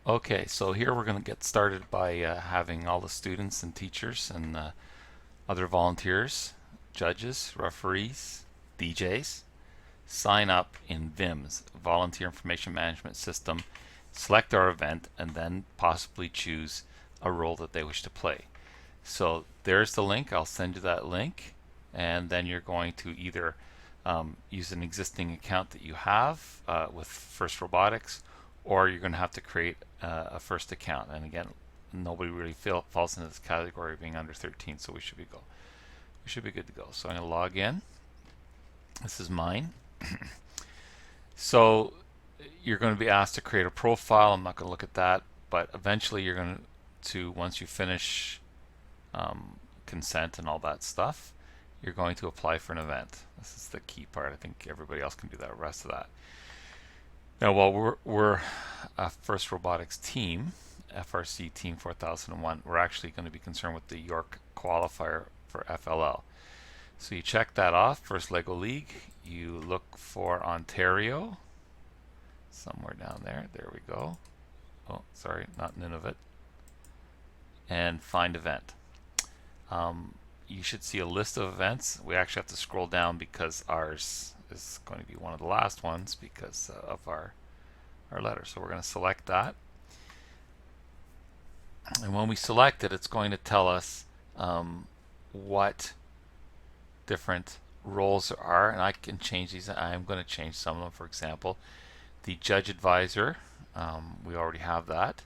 Okay, so here we're going to get started by having all the students and teachers and other volunteers, judges, referees, DJs, sign up in VIMS, Volunteer Information Management System, select our event, and then possibly choose a role that they wish to play. So there's the link. I'll send you that link, and then you're going to either use an existing account that you have with First Robotics, or you're going to have to create a first account. And again, nobody really falls into this category of being under 13, so we should be good to go. So I'm going to log in. This is mine. So you're going to be asked to create a profile. I'm not going to look at that, but eventually you're going to once you finish consent and all that stuff, you're going to apply for an event. This is the key part. I think everybody else can do that rest of that. Now, while we're a First Robotics team, FRC Team 4001, we're actually going to be concerned with the York qualifier for FLL. So you check that off, First Lego League. You look for Ontario, somewhere down there. There we go. Oh, sorry, not Nunavut. And find event. You should see a list of events. We actually have to scroll down because ours is going to be one of the last ones because of our letter. So we're going to select that. And when we select it, it's going to tell us what different roles there are. And I can change these. I'm going to change some of them. For example, the judge advisor, we already have that.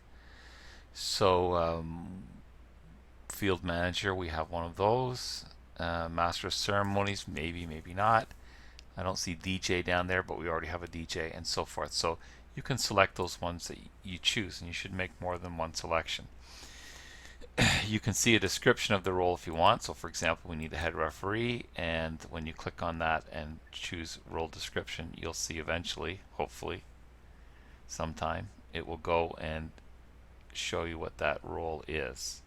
So field manager, we have one of those. Master of ceremonies, maybe not. I don't see DJ down there, but we already have a DJ, and so forth. So you can select those ones that you choose, and you should make more than one selection. You can see a description of the role if you want. So for example, we need a head referee, and when you click on that and choose role description, you'll see eventually, hopefully sometime, it will go and show you what that role is.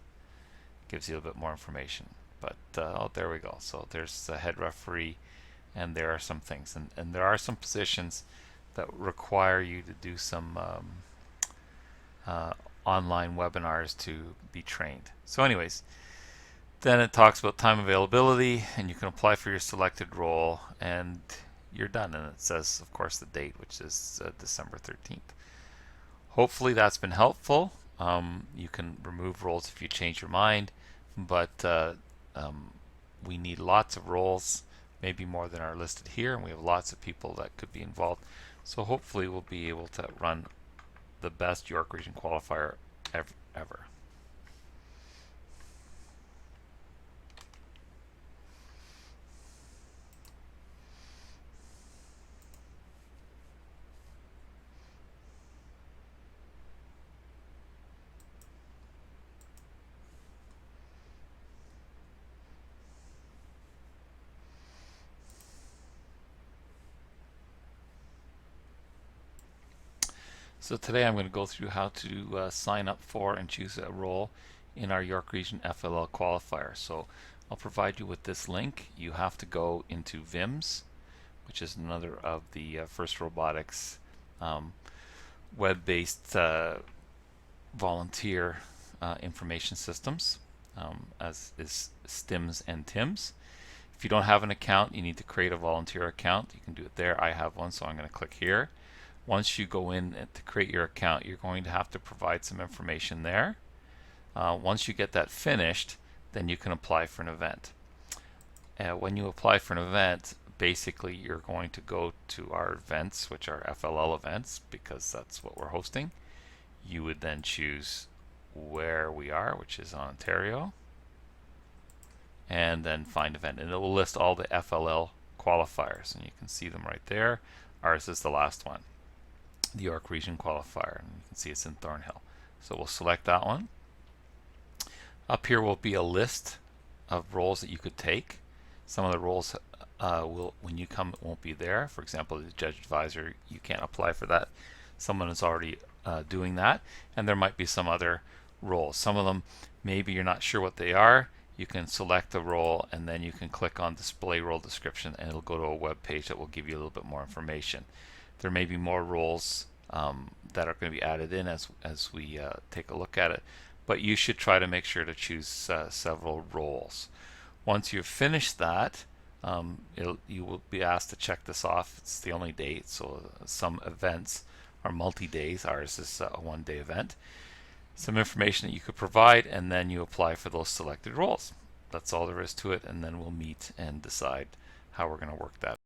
Gives you a bit more information. But oh, there we go. So there's the head referee, and there are some things, and there are some positions that require you to do some online webinars to be trained. So anyways, then it talks about time availability, and you can apply for your selected role, and you're done. And it says, of course, the date, which is December 13th. Hopefully that's been helpful. You can remove roles if you change your mind, but we need lots of roles, maybe more than are listed here, and we have lots of people that could be involved. So hopefully we'll be able to run the best York Region qualifier ever. So today I'm going to go through how to sign up for and choose a role in our York Region FLL qualifier. So I'll provide you with this link. You have to go into VIMS, which is another of the First Robotics web-based volunteer information systems, as is STIMS and TIMS. If you don't have an account, you need to create a volunteer account. You can do it there. I have one, so I'm going to click here. Once you go in to create your account, you're going to have to provide some information there. Once you get that finished, then you can apply for an event. When you apply for an event, basically you're going to go to our events, which are FLL events, because that's what we're hosting. You would then choose where we are, which is Ontario, and then find event, and it will list all the FLL qualifiers, and you can see them right there. Ours is the last one, the York Region qualifier, and you can see it's in Thornhill. So we'll select that one. Up here will be a list of roles that you could take. Some of the roles when you come, won't be there. For example, the judge advisor, you can't apply for that. Someone is already doing that, and there might be some other roles. Some of them maybe you're not sure what they are. You can select a role, and then you can click on display role description, and it'll go to a web page that will give you a little bit more information. There may be more roles that are going to be added in as we take a look at it. But you should try to make sure to choose several roles. Once you've finished that, you will be asked to check this off. It's the only date, so some events are multi-days. Ours is a one-day event. Some information that you could provide, and then you apply for those selected roles. That's all there is to it, and then we'll meet and decide how we're going to work that.